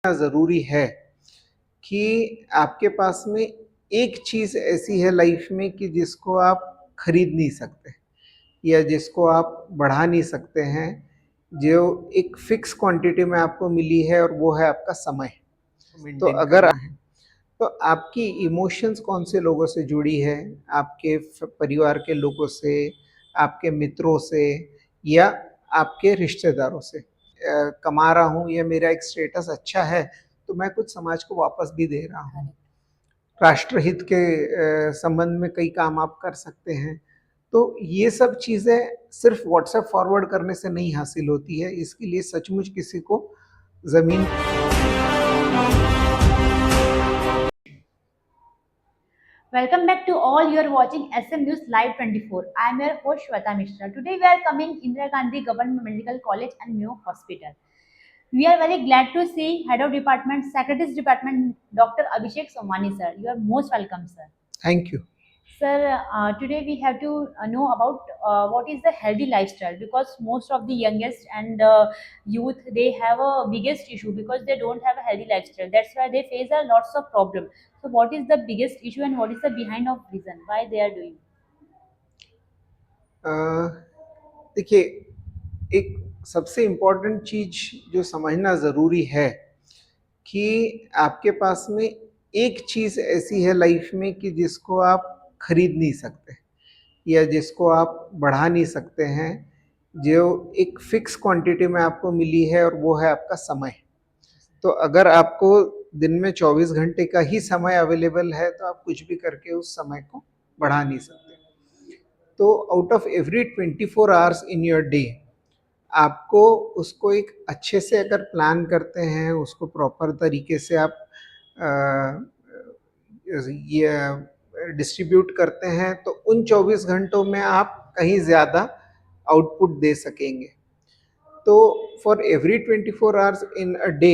ज़रूरी है कि आपके पास में एक चीज़ ऐसी है लाइफ में कि जिसको आप खरीद नहीं सकते या जिसको आप बढ़ा नहीं सकते हैं, जो एक फिक्स क्वांटिटी में आपको मिली है और वो है आपका समय। तो अगर करना है तो आपकी इमोशंस कौन से लोगों से जुड़ी है, आपके परिवार के लोगों से, आपके मित्रों से या आपके रिश्तेदारों से। कमा रहा हूँ या मेरा एक स्टेटस अच्छा है तो मैं कुछ समाज को वापस भी दे रहा हूँ। राष्ट्रहित के संबंध में कई काम आप कर सकते हैं। तो ये सब चीज़ें सिर्फ व्हाट्सएप फॉरवर्ड करने से नहीं हासिल होती है, इसके लिए सचमुच किसी को ज़मीन Welcome back to all. You are watching SM News Live 24. I am your host Shweta Mishra. Today we are coming Indira Gandhi Government Medical College and Mayo Hospital. We are very glad to see Head of Department, Secretaries Department, Dr. Abhishek Somani sir. You are most welcome, sir. Thank you. Sir, today we have to know about what is the healthy lifestyle, because most of the youngest and youth, they have a biggest issue because they don't have a healthy lifestyle. That's why they face a lots of problem. So what is the biggest issue and what is the behind of reason why they are doing? देखिए, एक सबसे important चीज़ जो समझना ज़रूरी है कि आपके पास में एक चीज़ ऐसी है लाइफ में कि जिसको आप खरीद नहीं सकते या जिसको आप बढ़ा नहीं सकते हैं, जो एक फिक्स क्वांटिटी में आपको मिली है और वो है आपका समय। तो अगर आपको दिन में 24 घंटे का ही समय अवेलेबल है तो आप कुछ भी करके उस समय को बढ़ा नहीं सकते। तो out of every 24 hours in your day आपको उसको एक अच्छे से अगर प्लान करते हैं, उसको प्रॉपर तरीके से आप ये डिस्ट्रीब्यूट करते हैं तो उन 24 घंटों में आप कहीं ज़्यादा आउटपुट दे सकेंगे। तो for every 24 hours in a day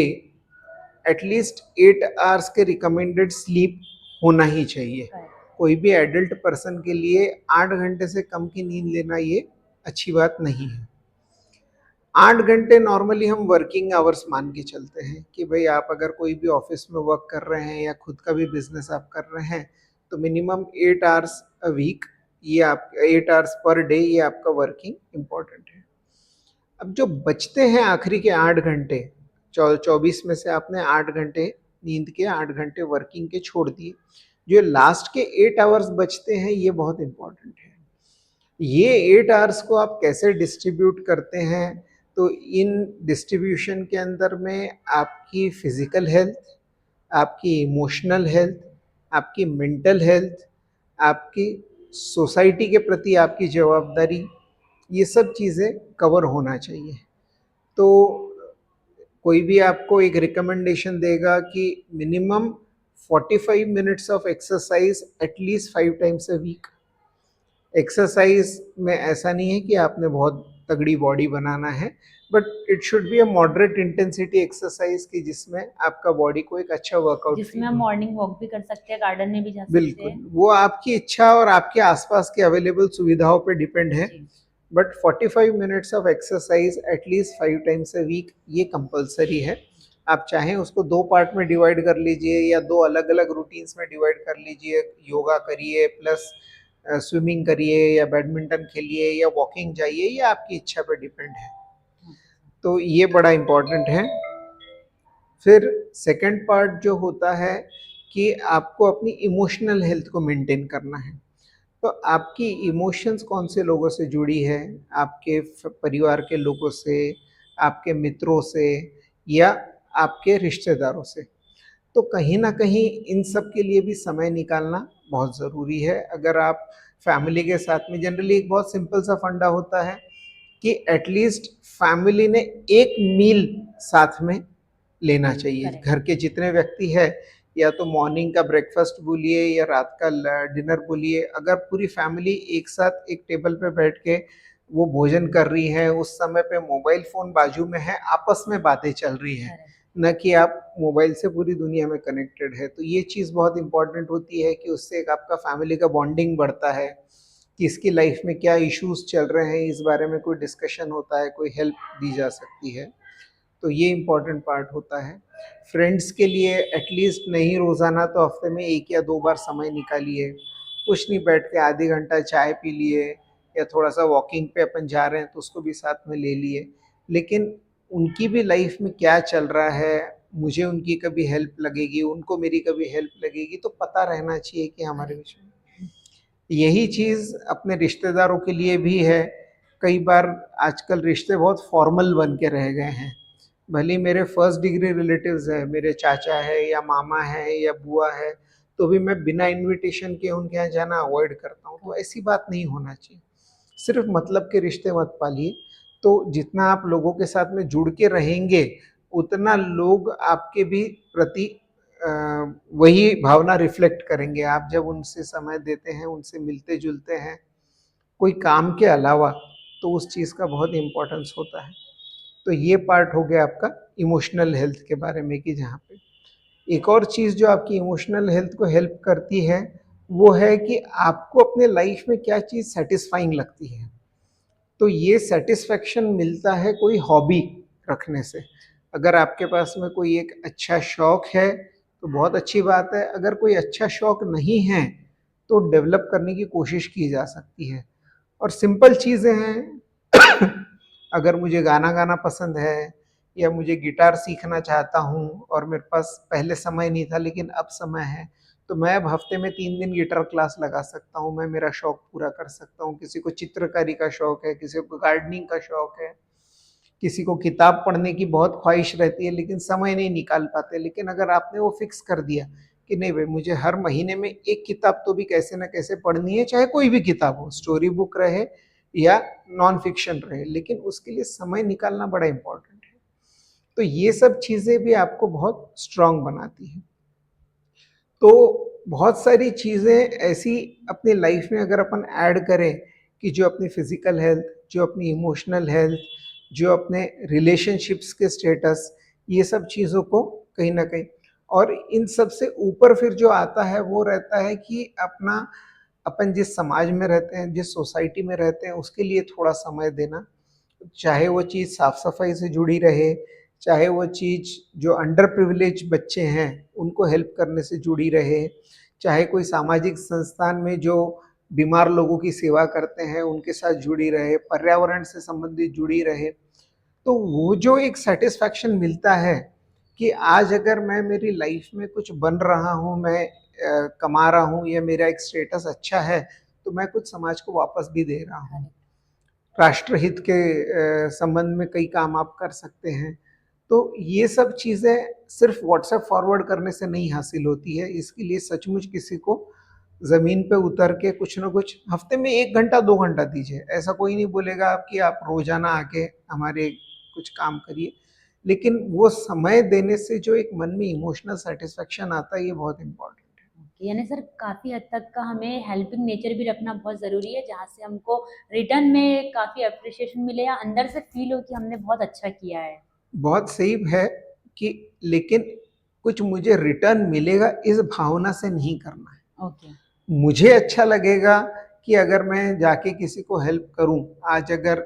at least 8 hours के रिकमेंडेड स्लीप होना ही चाहिए। कोई भी एडल्ट पर्सन के लिए 8 घंटे से कम की नींद लेना ये अच्छी बात नहीं है। 8 घंटे नॉर्मली हम वर्किंग आवर्स मान के चलते हैं कि भाई आप अगर कोई भी ऑफिस में वर्क कर रहे हैं या खुद का भी बिजनेस आप कर रहे हैं तो मिनिमम 8 आवर्स अ वीक, ये आप 8 आवर्स पर डे, ये आपका वर्किंग इम्पोर्टेंट है। अब जो बचते हैं आखिरी के 8 घंटे, 24 में से आपने 8 घंटे नींद के, 8 घंटे वर्किंग के छोड़ दिए, जो लास्ट के 8 आवर्स बचते हैं ये बहुत इम्पोर्टेंट है। ये 8 आवर्स को आप कैसे डिस्ट्रीब्यूट करते हैं, तो इन डिस्ट्रीब्यूशन के अंदर में आपकी फिजिकल हेल्थ, आपकी इमोशनल हेल्थ, आपकी मेंटल हेल्थ, आपकी सोसाइटी के प्रति आपकी जवाबदारी, ये सब चीज़ें कवर होना चाहिए। तो कोई भी आपको एक रिकमेंडेशन देगा कि minimum 45 minutes of exercise at least 5 times a week. Exercise में ऐसा नहीं है कि आपने बहुत तगड़ी बॉडी बनाना है, but it should be a moderate intensity exercise की जिसमें आपका बॉडी को एक अच्छा वर्कआउट जिसमें हम मॉर्निंग वॉक भी कर सकते हैं, गार्डन में भी जा सकते बिल्कुल, हैं। वो आपकी इच्छा और आपके आसपास के अवेलेबल सुविधाओं पे डिपेंड है। But 45 minutes of exercise at least 5 times a week ये कंपलसरी है। आप चाहें उसको 2 पार्ट में डिवाइड कर लीजिए या 2 अलग-अलग रूटीन्स में डिवाइड कर लीजिए। योगा करिए प्लस स्विमिंग करिए या बैडमिंटन खेलिए या वॉकिंग जाइए, ये आपकी इच्छा पे डिपेंड है। तो ये बड़ा इम्पोर्टेंट है। फिर सेकंड पार्ट जो होता है कि आपको अपनी इमोशनल हेल्थ को मेंटेन करना है। तो आपकी इमोशंस कौन से लोगों से जुड़ी है, आपके परिवार के लोगों से, आपके मित्रों से या आपके रिश्तेदारों से। तो कहीं ना कहीं इन सब के लिए भी समय निकालना बहुत ज़रूरी है। अगर आप फैमिली के साथ में, जनरली एक बहुत सिंपल सा फंडा होता है कि एटलीस्ट फैमिली ने एक मील साथ में लेना चाहिए। घर के जितने व्यक्ति है, या तो मॉर्निंग का ब्रेकफास्ट बोलिए या रात का डिनर बोलिए, अगर पूरी फैमिली एक साथ एक टेबल पे बैठ के वो भोजन कर रही है, उस समय पे मोबाइल फ़ोन बाजू में है, आपस में बातें चल रही हैं, न कि आप मोबाइल से पूरी दुनिया में कनेक्टेड है, तो ये चीज़ बहुत इम्पोर्टेंट होती है कि उससे एक आपका फैमिली का बॉन्डिंग बढ़ता है, कि इसकी लाइफ में क्या इश्यूज़ चल रहे हैं, इस बारे में कोई डिस्कशन होता है, कोई हेल्प दी जा सकती है। तो ये इम्पोर्टेंट पार्ट होता है। फ्रेंड्स के लिए एटलीस्ट नहीं रोज़ाना तो हफ्ते में 1 या 2 बार समय निकालिए। कुछ नहीं, बैठ के आधे घंटा चाय पी लिए या थोड़ा-सा वॉकिंग पे अपन जा रहे हैं तो उसको भी साथ में ले लिए। लेकिन उनकी भी लाइफ में क्या चल रहा है, मुझे उनकी कभी हेल्प लगेगी, उनको मेरी कभी हेल्प लगेगी, तो पता रहना चाहिए कि हमारे बीच में यही चीज़ अपने रिश्तेदारों के लिए भी है। कई बार आजकल रिश्ते बहुत फॉर्मल बन के रह गए हैं। भले ही मेरे फर्स्ट डिग्री रिलेटिव्स हैं, मेरे चाचा है या मामा है या बुआ है, तो भी मैं बिना इनविटेशन के उनके यहाँ जाना अवॉइड करता हूँ। तो ऐसी बात नहीं होना चाहिए। सिर्फ मतलब के रिश्ते मत पालिए। तो जितना आप लोगों के साथ में जुड़ के रहेंगे, उतना लोग आपके भी प्रति अ, वही भावना रिफ्लेक्ट करेंगे। आप जब उनसे समय देते हैं, उनसे मिलते-जुलते हैं, कोई काम के अलावा, तो उस चीज़ का बहुत इम्पोर्टेंस होता है। तो ये पार्ट हो गया आपका इमोशनल हेल्थ के बारे में कि जहाँ पे एक और चीज़ जो आपकी इमोशनल हेल्थ को हेल्प करती है, वो है कि आपको अपने लाइफ में क्या चीज़ सैटिस्फाइंग लगती है। तो ये सैटिस्फैक्शन मिलता है कोई हॉबी रखने से। अगर आपके पास में कोई एक अच्छा शौक है, तो बहुत अच्छी बात है। अगर कोई अच्छा शौक नहीं है, तो डेवलप करने की कोशिश की जा सकती है। और सिंपल चीज़ें हैं। अगर मुझे गाना गाना पसंद है या मुझे गिटार सीखना चाहता हूँ और मेरे पास पहले समय नहीं था लेकिन अब समय है, तो मैं अब हफ्ते में 3 दिन गिटार क्लास लगा सकता हूँ, मैं मेरा शौक पूरा कर सकता हूँ। किसी को चित्रकारी का शौक है, किसी को गार्डनिंग का शौक है, किसी को किताब पढ़ने की बहुत ख्वाहिश रहती है लेकिन समय नहीं निकाल पाते। लेकिन अगर आपने वो फिक्स कर दिया कि नहीं भाई, मुझे हर महीने में 1 किताब तो भी कैसे ना कैसे पढ़नी है, चाहे कोई भी किताब हो, स्टोरी बुक रहे या नॉन फिक्शन रहे, लेकिन उसके लिए समय निकालना बड़ा इम्पोर्टेंट है। तो ये सब चीज़ें भी आपको बहुत स्ट्रॉन्ग बनाती हैं। तो बहुत सारी चीज़ें ऐसी अपनी लाइफ में अगर अपन ऐड करें कि जो अपनी फिजिकल हेल्थ, जो अपनी इमोशनल हेल्थ, जो अपने रिलेशनशिप्स के स्टेटस, ये सब चीज़ों को कहीं ना कहीं, और इन सब से ऊपर फिर जो आता है वो रहता है कि अपना, अपन जिस समाज में रहते हैं, जिस सोसाइटी में रहते हैं, उसके लिए थोड़ा समय देना। चाहे वो चीज़ साफ सफाई से जुड़ी रहे, चाहे वो चीज़ जो अंडर प्रिविलेज बच्चे हैं उनको हेल्प करने से जुड़ी रहे, चाहे कोई सामाजिक संस्थान में जो बीमार लोगों की सेवा करते हैं उनके साथ जुड़ी रहे, पर्यावरण से संबंधित जुड़ी रहे। तो वो जो एक सेटिस्फैक्शन मिलता है कि आज अगर मैं मेरी लाइफ में कुछ बन रहा हूँ, मैं कमा रहा हूँ या मेरा एक स्टेटस अच्छा है, तो मैं कुछ समाज को वापस भी दे रहा हूँ। राष्ट्रहित के संबंध में कई काम आप कर सकते हैं। तो ये सब चीज़ें सिर्फ व्हाट्सएप फॉरवर्ड करने से नहीं हासिल होती है। इसके लिए सचमुच किसी को ज़मीन पे उतर के कुछ ना कुछ हफ्ते में 1 घंटा 2 घंटा दीजिए। ऐसा कोई नहीं बोलेगा आप कि आप रोज़ाना आके हमारे कुछ काम करिए। लेकिन वो समय देने से जो एक मन में इमोशनल सैटिस्फैक्शन आता है, ये बहुत इम्पोर्टेंट है। यानी सर काफी हद तक का हमें हेल्पिंग नेचर भी रखना बहुत जरूरी है, जहाँ से हमको रिटर्न में काफी अप्रिशिएशन मिले या अंदर से फील हो कि हमने बहुत अच्छा किया है। बहुत सही है कि लेकिन कुछ मुझे रिटर्न मिलेगा इस भावना से नहीं करना है। ओके। मुझे अच्छा लगेगा कि अगर मैं जाके किसी को हेल्प करूं। आज अगर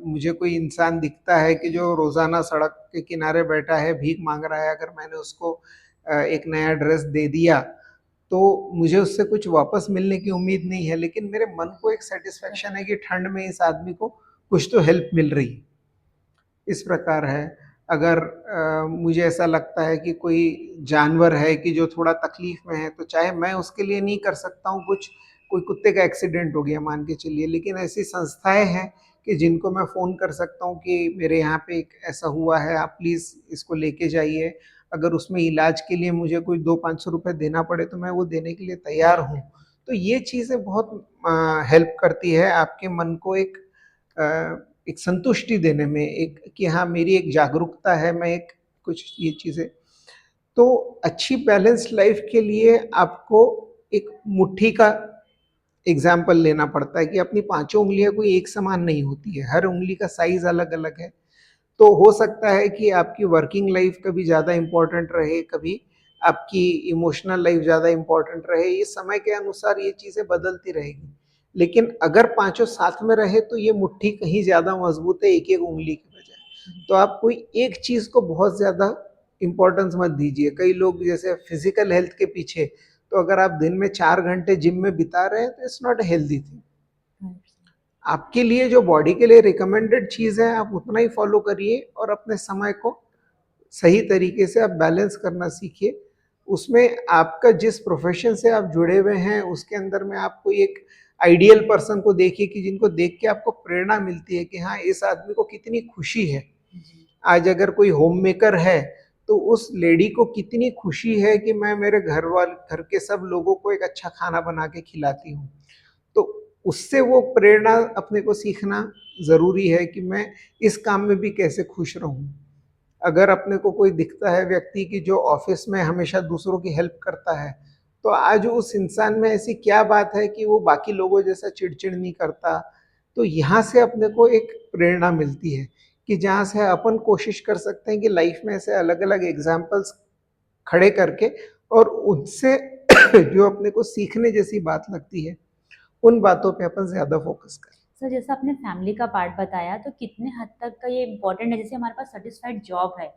मुझे कोई इंसान दिखता है कि जो रोजाना सड़क के किनारे बैठा है, भीख मांग रहा है, अगर मैंने उसको एक नया ड्रेस दे दिया, तो मुझे उससे कुछ वापस मिलने की उम्मीद नहीं है, लेकिन मेरे मन को एक सेटिस्फेक्शन है कि ठंड में इस आदमी को कुछ तो हेल्प मिल रही है। इस प्रकार है। अगर मुझे ऐसा लगता है कि कोई जानवर है कि जो थोड़ा तकलीफ में है, तो चाहे मैं उसके लिए नहीं कर सकता हूँ कुछ, कोई कुत्ते का एक्सीडेंट हो गया मान के चलिए, लेकिन ऐसी संस्थाएं हैं कि जिनको मैं फ़ोन कर सकता हूँ कि मेरे यहाँ पे एक ऐसा हुआ है, आप प्लीज़ इसको लेके जाइए। अगर उसमें इलाज के लिए मुझे कोई 200-500 रुपये देना पड़े तो मैं वो देने के लिए तैयार हूँ। तो ये चीज़ें बहुत हेल्प करती है आपके मन को एक संतुष्टि देने में, एक कि हाँ मेरी एक जागरूकता है, मैं एक कुछ ये चीज़ें। तो अच्छी बैलेंस्ड लाइफ के लिए आपको एक मुट्ठी का एग्जाम्पल लेना पड़ता है कि अपनी पांचों उंगलियां कोई एक समान नहीं होती है, हर उंगली का साइज अलग अलग है। तो हो सकता है कि आपकी वर्किंग लाइफ कभी ज़्यादा इम्पोर्टेंट रहे, कभी आपकी इमोशनल लाइफ ज़्यादा इम्पोर्टेंट रहे। ये समय के अनुसार ये चीज़ें बदलती रहेगी, लेकिन अगर पांचों साथ में रहे तो ये मुट्ठी कहीं ज़्यादा मजबूत है एक एक उंगली की बजाय। तो आप कोई एक चीज को बहुत ज्यादा इंपॉर्टेंस मत दीजिए। कई लोग जैसे फिजिकल हेल्थ के पीछे, तो अगर आप दिन में 4 घंटे जिम में बिता रहे हैं तो it's not a healthy thing. आपके लिए जो बॉडी के लिए रिकमेंडेड चीज है आप उतना ही फॉलो करिए, और अपने समय को सही तरीके से आप बैलेंस करना सीखिए। उसमें आपका जिस प्रोफेशन से आप जुड़े हुए हैं उसके अंदर में आप कोई एक आइडियल पर्सन को देखिए कि जिनको देख के आपको प्रेरणा मिलती है कि हाँ, इस आदमी को कितनी खुशी है। आज अगर कोई होम मेकर है तो उस लेडी को कितनी खुशी है कि मैं मेरे घर के सब लोगों को एक अच्छा खाना बना के खिलाती हूँ। तो उससे वो प्रेरणा अपने को सीखना जरूरी है कि मैं इस काम में भी कैसे खुश रहूं। अगर अपने को कोई दिखता है व्यक्ति की जो ऑफिस में हमेशा दूसरों की हेल्प करता है, तो आज उस इंसान में ऐसी क्या बात है कि वो बाकी लोगों जैसा चिड़चिड़ नहीं करता। तो यहाँ से अपने को एक प्रेरणा मिलती है कि जहाँ से अपन कोशिश कर सकते हैं कि लाइफ में ऐसे अलग अलग एग्जाम्पल्स खड़े करके, और उनसे जो अपने को सीखने जैसी बात लगती है उन बातों पे अपन ज्यादा फोकस करें। सर जैसे आपने फैमिली का पार्ट बताया, तो कितने हद तक का ये इम्पोर्टेंट है? जैसे हमारे पास सेटिस्फाइड जॉब है,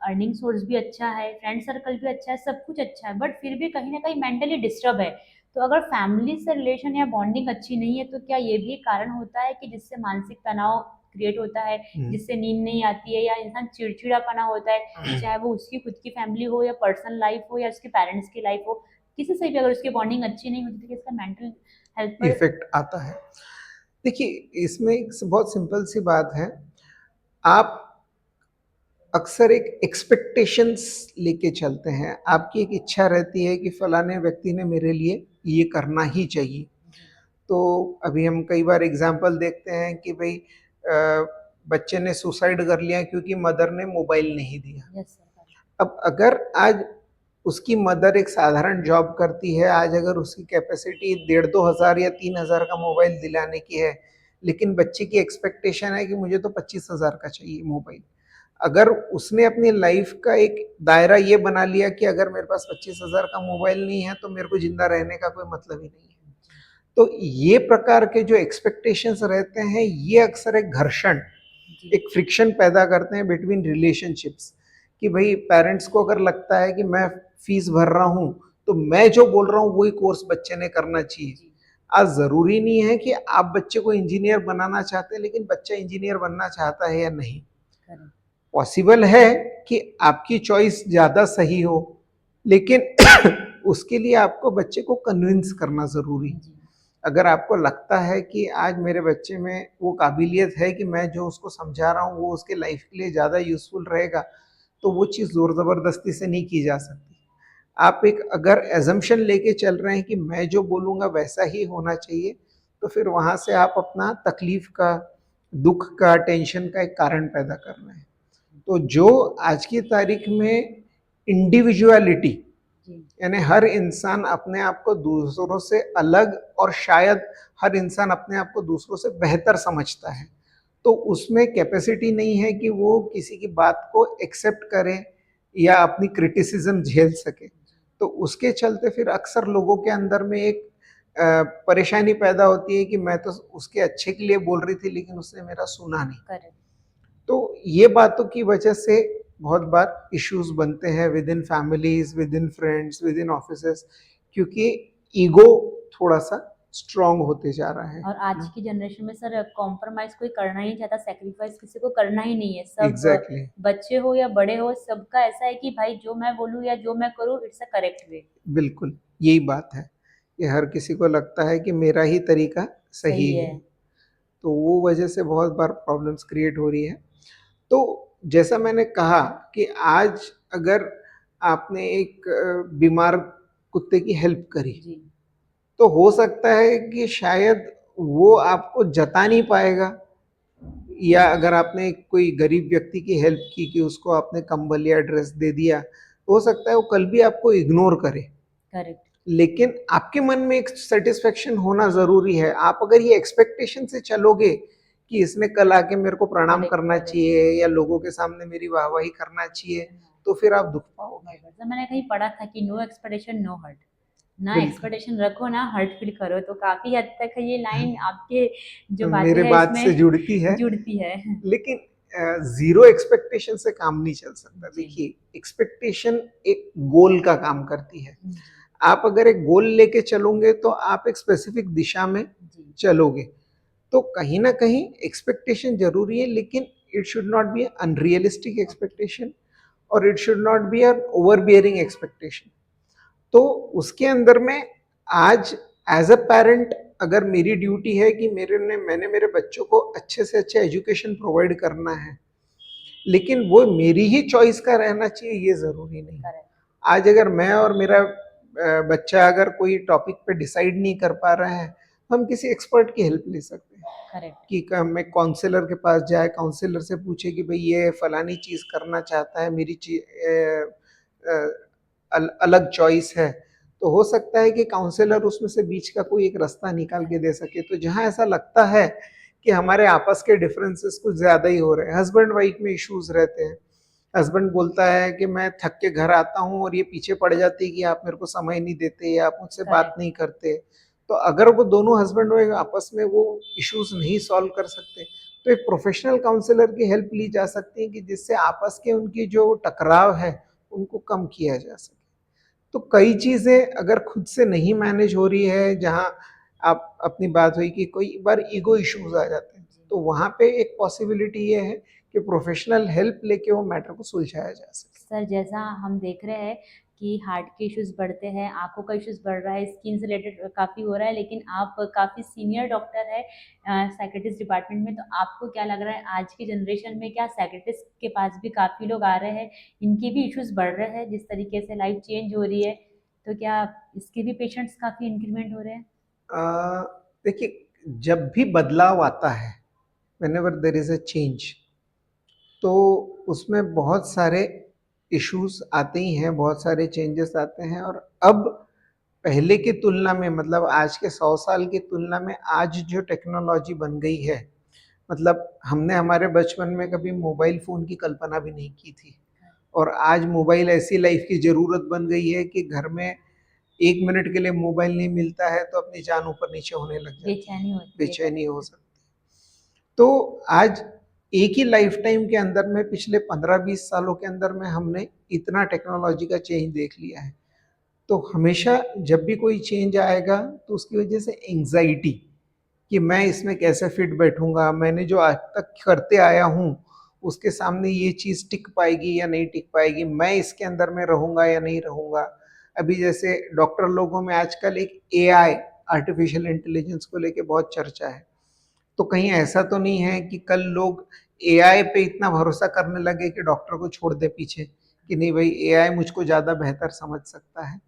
अर्निंग सोर्स भी अच्छा है, फ्रेंड सर्कल भी अच्छा है, सब कुछ अच्छा है, बट फिर भी कहीं ना कहीं मेंटली डिस्टर्ब है। तो अगर फैमिली से रिलेशन या बॉन्डिंग अच्छी नहीं है, तो क्या ये भी एक कारण होता है कि जिससे मानसिक तनाव क्रिएट होता है, जिससे नींद नहीं आती है, या इंसान चिड़चिड़ापना होता है, चाहे वो उसकी खुद की फैमिली हो या पर्सनल लाइफ हो या उसके पेरेंट्स की लाइफ हो, किसी से भी अगर उसकी बॉन्डिंग अच्छी नहीं होती तो इसका मेंटल हेल्थ पर। इफेक्ट आता है। देखिए, इसमें एक बहुत सिंपल सी बात है। आप अक्सर एक एक्सपेक्टेशंस लेके चलते हैं। आपकी एक इच्छा रहती है कि फलाने व्यक्ति ने मेरे लिए ये करना ही चाहिए। तो अभी हम कई बार एग्जाम्पल देखते हैं कि भाई बच्चे ने सुसाइड कर लिया क्योंकि मदर ने मोबाइल नहीं दिया। Yes sir. अब अगर आज उसकी मदर एक साधारण जॉब करती है, आज अगर उसकी कैपेसिटी 1,500-2,000 या 3,000 का मोबाइल दिलाने की है, लेकिन बच्चे की एक्सपेक्टेशन है कि मुझे तो 25,000 का चाहिए मोबाइल। अगर उसने अपनी लाइफ का एक दायरा ये बना लिया कि अगर मेरे पास 25,000 का मोबाइल नहीं है तो मेरे को जिंदा रहने का कोई मतलब ही नहीं है, तो ये प्रकार के जो एक्सपेक्टेशंस रहते हैं ये अक्सर एक घर्षण, एक फ्रिक्शन पैदा करते हैं बिटवीन रिलेशनशिप्स। कि भाई पेरेंट्स को अगर लगता है कि मैं फीस भर रहा हूँ तो मैं जो बोल रहा हूँ वही कोर्स बच्चे ने करना चाहिए। आज जरूरी नहीं है कि आप बच्चे को इंजीनियर बनाना चाहते हैं, लेकिन बच्चा इंजीनियर बनना चाहता है या नहीं। पॉसिबल है कि आपकी चॉइस ज्यादा सही हो, लेकिन उसके लिए आपको बच्चे को कन्विंस करना जरूरी है। अगर आपको लगता है कि आज मेरे बच्चे में वो काबिलियत है कि मैं जो उसको समझा रहा हूँ वो उसके लाइफ के लिए ज़्यादा यूजफुल रहेगा, तो वो चीज़ जोर ज़बरदस्ती से नहीं की जा सकती। आप एक अगर एजम्पशन लेके चल रहे हैं कि मैं जो बोलूँगा वैसा ही होना चाहिए, तो फिर वहाँ से आप अपना तकलीफ का, दुख का, टेंशन का एक कारण पैदा कर रहे हैं। तो जो आज की तारीख में इंडिविजुअलिटी, यानी हर इंसान अपने आप को दूसरों से अलग, और शायद हर इंसान अपने आप को दूसरों से बेहतर समझता है, तो उसमें कैपेसिटी नहीं है कि वो किसी की बात को एक्सेप्ट करे या अपनी क्रिटिसिज्म झेल सके। तो उसके चलते फिर अक्सर लोगों के अंदर में एक परेशानी पैदा होती है कि मैं तो उसके अच्छे के लिए बोल रही थी लेकिन उसने मेरा सुना नहीं। करेक्ट। तो ये बातों की वजह से बहुत बार इश्यूज बनते हैं with in families, with in friends, with in offices, क्योंकि ईगो थोड़ा सा स्ट्रांग होते जा रहा है। और आज की जनरेशन में सर कॉम्प्रोमाइज कोई करना ही नहीं चाहता, सेक्रीफाइस किसी को करना ही नहीं है। सब एग्जैक्टली। बच्चे हो या बड़े हो, सबका ऐसा है कि भाई जो मैं बोलूँ या जो मैं करूँ इट्स अ करेक्ट वे। बिल्कुल यही बात है कि हर किसी को लगता है कि मेरा ही तरीका सही है। तो वो वजह से बहुत बार प्रॉब्लम्स क्रिएट हो रही है। तो जैसा मैंने कहा कि आज अगर आपने एक बीमार कुत्ते की हेल्प करी, तो हो सकता है कि शायद वो आपको जता नहीं पाएगा, या अगर आपने कोई गरीब व्यक्ति की हेल्प की कि उसको आपने कंबल या ड्रेस दे दिया, हो सकता है वो कल भी आपको इग्नोर करे। करेक्ट। लेकिन आपके मन में एक सेटिस्फेक्शन होना जरूरी है। आप अगर ये एक्सपेक्टेशन से चलोगे कि इसने कल आके मेरे को प्रणाम करना चाहिए या लोगों के सामने मेरी वाहवाही करना चाहिए, तो फिर आप दुख पाओगे। तो मैंने कहीं पढ़ा था कि नो एक्सपेक्टेशन नो हर्ट, ना एक्सपेक्टेशन रखो ना हर्ट फील करो। तो काफी हद तक ये लाइन आपके जो बातें मेरे हैं बात से इसमें जुड़ती है। जुड़ती है। लेकिन जीरो एक्सपेक्टेशन से काम नहीं चल सकता। जी। देखिए, एक्सपेक्टेशन एक गोल का काम करती है। जी। आप अगर एक गोल लेके चलोगे तो आप एक स्पेसिफिक दिशा में जी। चलोगे। तो कहीं ना कहीं एक्सपेक्टेशन जरूरी है, लेकिन it should not be unrealistic expectation और it should not be an overbearing expectation. तो उसके अंदर में आज एज अ पेरेंट अगर मेरी ड्यूटी है कि मैंने मेरे बच्चों को अच्छे से अच्छे एजुकेशन प्रोवाइड करना है, लेकिन वो मेरी ही चॉइस का रहना चाहिए ये जरूरी नहीं। करेक्ट। आज अगर मैं और मेरा बच्चा अगर कोई टॉपिक पे डिसाइड नहीं कर पा रहा है, तो हम किसी एक्सपर्ट की हेल्प ले सकते हैं। करेक्ट। कि मैं काउंसलर के पास जाए, काउंसलर से पूछे कि भाई ये फलानी चीज़ करना चाहता है, मेरी अलग चॉइस है। तो हो सकता है कि काउंसलर उसमें से बीच का कोई एक रास्ता निकाल के दे सके। तो जहाँ ऐसा लगता है कि हमारे आपस के डिफरेंसेस कुछ ज़्यादा ही हो रहे हैं, हस्बैंड वाइफ में इश्यूज रहते हैं, हस्बैंड बोलता है कि मैं थक के घर आता हूँ और ये पीछे पड़ जाती है कि आप मेरे को समय नहीं देते या आप मुझसे बात करेक्ट। नहीं करते। तो अगर वो दोनों हस्बैंड वाइफ आपस में वो इश्यूज नहीं सॉल्व कर सकते, तो एक प्रोफेशनल काउंसलर की हेल्प ली जा सकती है कि जिससे आपस के उनकी जो टकराव है उनको कम किया जा सके। तो कई चीज़ें अगर खुद से नहीं मैनेज हो रही है, जहाँ आप अपनी बात हुई कि कोई बार ईगो इश्यूज आ जाते हैं, तो वहाँ पे एक पॉसिबिलिटी ये है कि प्रोफेशनल हेल्प लेके वो मैटर को सुलझाया जा सके। सर, जैसा हम देख रहे हैं कि हार्ट के इश्यूज बढ़ते हैं, आंखों का इश्यूज बढ़ रहा है, स्किन से रिलेटेड काफ़ी हो रहा है, लेकिन आप काफ़ी सीनियर डॉक्टर है साइकेट्रिस्ट डिपार्टमेंट में, तो आपको क्या लग रहा है आज की जनरेशन में क्या साइकेट्रिस्ट के पास भी काफ़ी लोग आ रहे हैं, इनके भी इश्यूज बढ़ रहे हैं जिस तरीके से लाइफ चेंज हो रही है, तो क्या इसके भी पेशेंट्स काफ़ी इंक्रीमेंट हो रहे हैं? देखिए, जब भी बदलाव आता है, whenever there is a change, तो उसमें बहुत सारे इश्यूज आते ही हैं, बहुत सारे चेंजेस आते हैं। और अब पहले की तुलना में, मतलब आज के 100 साल की तुलना में आज जो टेक्नोलॉजी बन गई है, मतलब हमने हमारे बचपन में कभी मोबाइल फ़ोन की कल्पना भी नहीं की थी, और आज मोबाइल ऐसी लाइफ की ज़रूरत बन गई है कि घर में 1 मिनट के लिए मोबाइल नहीं मिलता है तो अपनी जान ऊपर नीचे होने लग जाती है, बेचैनी होती है। बेचैनी हो सकती है। तो आज एक ही लाइफ टाइम के अंदर में पिछले 15-20 सालों के अंदर में हमने इतना टेक्नोलॉजी का चेंज देख लिया है। तो हमेशा जब भी कोई चेंज आएगा तो उसकी वजह से एंग्जाइटी कि मैं इसमें कैसे फिट बैठूंगा, मैंने जो आज तक करते आया हूँ उसके सामने ये चीज़ टिक पाएगी या नहीं टिक पाएगी, मैं इसके अंदर में रहूंगा या नहीं रहूंगा। अभी जैसे डॉक्टर लोगों में आजकल एक एआई, आर्टिफिशियल इंटेलिजेंस को लेके बहुत चर्चा है। तो कहीं ऐसा तो नहीं है कि कल लोग एआई पे इतना भरोसा करने लगे कि डॉक्टर को छोड़ दे पीछे, कि नहीं भाई एआई मुझको ज़्यादा बेहतर समझ सकता है।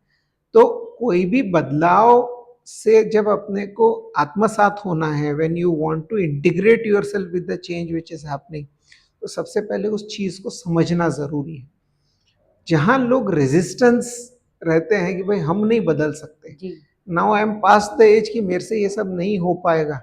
तो कोई भी बदलाव से जब अपने को आत्मसात होना है, when you want to integrate yourself with the change which is happening, तो सबसे पहले उस चीज को समझना जरूरी है। जहां लोग रेजिस्टेंस रहते हैं कि भाई हम नहीं बदल सकते, जी। Now I am past the age कि मेरे से ये सब नहीं हो पाएगा,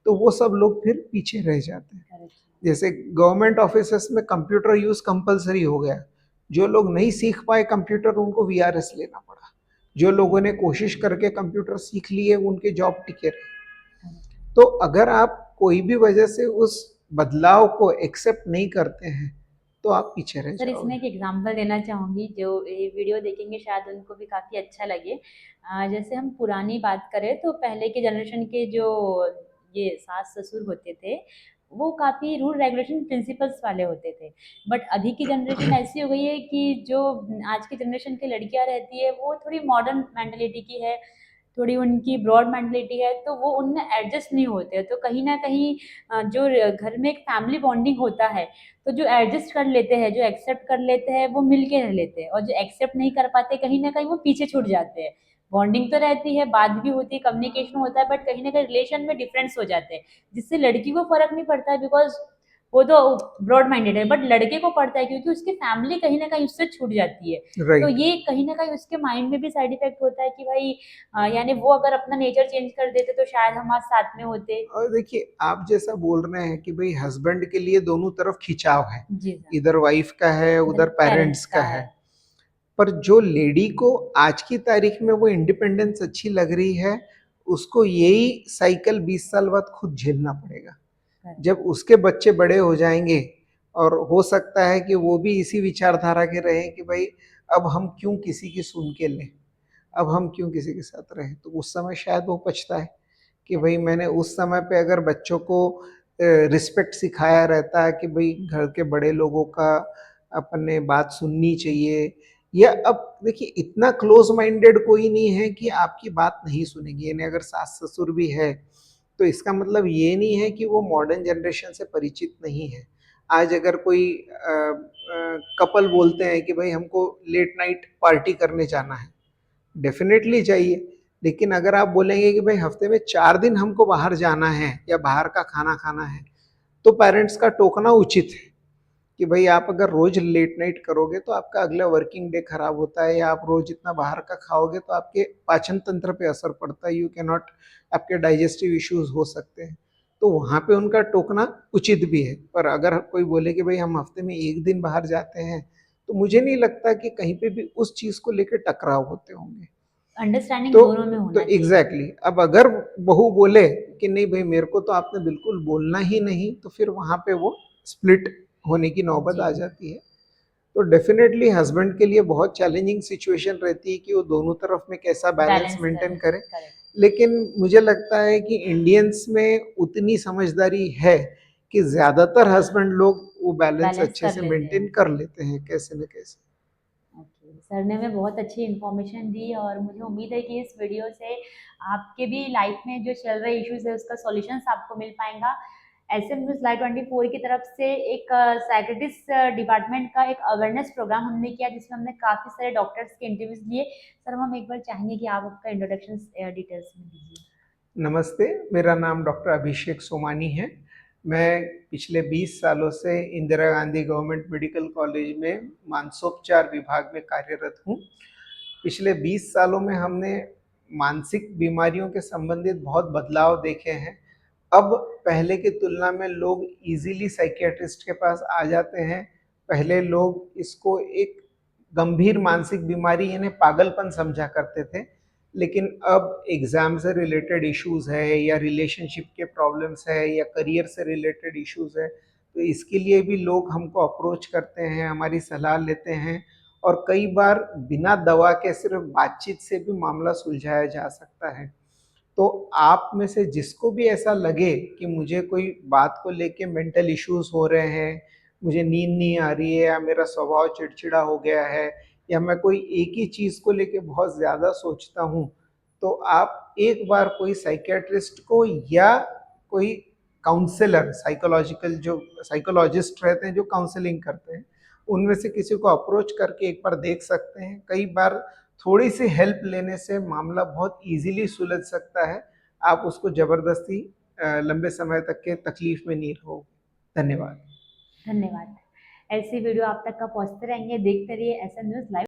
तो वो सब लोग फिर पीछे रह जाते हैं। करेक्ट। जैसे गवर्नमेंट ऑफिसेस में कंप्यूटर यूज कंपलसरी हो गया, जो लोग नहीं सीख पाए कंप्यूटर उनको वीआरएस लेना पड़ा, जो लोगों ने कोशिश करके कंप्यूटर सीख लिए उनके जॉब टिके रहे। तो अगर आप कोई भी वजह से उस बदलाव को एक्सेप्ट नहीं करते हैं तो आप पीछे रह सर, इसमें जाओगे। एक एग्जांपल देना चाहूँगी, जो ये वीडियो देखेंगे शायद उनको भी काफ़ी अच्छा लगे। जैसे हम पुरानी बात करें तो पहले के जनरेशन के जो ये सास-ससुर होते थे, वो काफ़ी रूल रेगुलेशन प्रिंसिपल्स वाले होते थे। बट अभी की जनरेशन ऐसी हो गई है कि जो आज की जनरेशन की लड़कियाँ रहती है, वो थोड़ी मॉडर्न मेंटालिटी की है, थोड़ी उनकी ब्रॉड मेंटालिटी है, तो वो उनमें एडजस्ट नहीं होते। तो कहीं न कहीं जो घर में एक फैमिली बॉन्डिंग होता है, तो जो एडजस्ट कर लेते हैं, जो एक्सेप्ट कर लेते हैं, वो मिल के रह लेते हैं, और जो एक्सेप्ट नहीं कर पाते, कहीं न कहीं वो पीछे छूट जाते हैं। बॉन्डिंग तो रहती है, बात भी होती है, कम्युनिकेशन होता है, बट कहीं न कहीं रिलेशन में डिफरेंस हो जाते हैं, जिससे लड़की को फ़र्क नहीं पड़ता है, बिकॉज़ वो तो ब्रॉड माइंडेड है, बट लड़के को पड़ता है क्योंकि उसकी फैमिली कहीं न कहीं उससे छूट जाती है। तो राइट। ये कहीं न कहीं उसके माइंड में भी साइड इफ़ेक्ट होता है कि भाई यानी वो अगर अपना नेचर चेंज कर देते तो शायद हम आज साथ में होते। और देखिए, आप जैसा बोल रहे हैं कि भाई हस्बैंड के लिए दोनों तरफ खिंचाव है, जी सर। इधर वाइफ का है इधर उधर पेरेंट्स पेरेंट्स का का है। है। पर जो लेडी को आज की तारीख में वो इंडिपेंडेंस अच्छी लग रही है, उसको यही साइकिल 20 साल बाद खुद झेलना पड़ेगा। करेक्ट। जब उसके बच्चे बड़े हो जाएंगे और हो सकता है कि वो भी इसी विचारधारा के रहें कि भाई अब हम क्यों किसी की सुन के लें, अब हम क्यों किसी के साथ रहें। तो उस समय शायद वो पछता है कि भाई मैंने उस समय पे अगर बच्चों को रिस्पेक्ट सिखाया रहता है कि भाई घर के बड़े लोगों का अपने बात सुननी चाहिए, या अब देखिए इतना क्लोज माइंडेड कोई नहीं है कि आपकी बात नहीं सुनेंगे। यानी अगर सास ससुर भी है तो इसका मतलब ये नहीं है कि वो मॉडर्न जनरेशन से परिचित नहीं है। आज अगर कोई कपल बोलते हैं कि भाई हमको लेट नाइट पार्टी करने जाना है, डेफिनेटली चाहिए। लेकिन अगर आप बोलेंगे कि भाई हफ्ते में 4 दिन हमको बाहर जाना है या बाहर का खाना खाना है, तो पेरेंट्स का टोकना उचित है कि भाई आप अगर रोज लेट नाइट करोगे तो आपका अगला वर्किंग डे खराब होता है, या आप रोज इतना बाहर का खाओगे तो आपके पाचन तंत्र पे असर पड़ता है, यू कैन नॉट, आपके डाइजेस्टिव इश्यूज हो सकते हैं। तो वहाँ पे उनका टोकना उचित भी है। पर अगर कोई बोले कि भाई हम हफ्ते में 1 दिन बाहर जाते हैं, तो मुझे नहीं लगता कि कहीं पे भी उस चीज़ को लेके टकराव होते होंगे। अंडरस्टैंडिंग तो दोनों में तो होना चाहिए। एग्जैक्टली अब अगर बहू बोले कि नहीं भाई मेरे को तो आपने बिल्कुल बोलना ही नहीं, तो फिर वहाँ पे वो स्प्लिट होने की नौबत जी। आ जाती है। तो डेफिनेटली हस्बैंड के लिए बहुत चैलेंजिंग सिचुएशन रहती है कि वो दोनों तरफ में कैसा बैलेंस बैलेंस मेंटेन करें। करे। करेक्ट। लेकिन मुझे लगता है कि इंडियंस में उतनी समझदारी है कि ज्यादातर हस्बैंड लोग वो बैलेंस बैलेंस अच्छे कर से लेते मेंटेन हैं। कर लेते हैं कैसे न कैसे। ओके, सर ने हमें बहुत अच्छी इन्फॉर्मेशन दी और मुझे उम्मीद है कि इस वीडियो से आपके भी लाइफ में जो चल रहे इश्यूज है उसका सॉल्यूशंस आपको मिल पाएगा। एसएम न्यूज़ लाइव 24 की तरफ से एक साइकेट्रिस्ट डिपार्टमेंट का एक अवेयरनेस प्रोग्राम हमने किया जिसमें हमने काफ़ी सारे डॉक्टर्स के इंटरव्यूज लिए। सर हम एक बार चाहेंगे कि आप आपका इंट्रोडक्शन डिटेल्स में दीजिए। नमस्ते, मेरा नाम डॉक्टर अभिषेक सोमानी है। मैं पिछले 20 सालों से Indira Gandhi government medical college में मानसोपचार विभाग में कार्यरत हूँ। पिछले 20 सालों में हमने मानसिक बीमारियों के संबंधित बहुत बदलाव देखे हैं। अब पहले की तुलना में लोग इजीली साइकियाट्रिस्ट के पास आ जाते हैं। पहले लोग इसको एक गंभीर मानसिक बीमारी यानी पागलपन समझा करते थे, लेकिन अब एग्जाम से रिलेटेड इश्यूज है या रिलेशनशिप के प्रॉब्लम्स है या करियर से रिलेटेड इश्यूज है, तो इसके लिए भी लोग हमको अप्रोच करते हैं, हमारी सलाह लेते हैं। और कई बार बिना दवा के सिर्फ बातचीत से भी मामला सुलझाया जा सकता है। तो आप में से जिसको भी ऐसा लगे कि मुझे कोई बात को लेके मेंटल इश्यूज हो रहे हैं, मुझे नींद नहीं आ रही है, या मेरा स्वभाव चिड़चिड़ा हो गया है, या मैं कोई एक ही चीज़ को लेके बहुत ज़्यादा सोचता हूँ, तो आप एक बार कोई साइकियाट्रिस्ट को या कोई काउंसलर, साइकोलॉजिकल जो साइकोलॉजिस्ट रहते हैं जो काउंसलिंग करते हैं, उनमें से किसी को अप्रोच करके एक बार देख सकते हैं। कई बार थोड़ी सी हेल्प लेने से मामला बहुत इजीली सुलझ सकता है। आप उसको ज़बरदस्ती लंबे समय तक के तकलीफ में नहीं रहोगे। धन्यवाद। धन्यवाद। ऐसी वीडियो आप तक का पहुंचते रहेंगे, देखते रहिए एसएम न्यूज़ लाइव।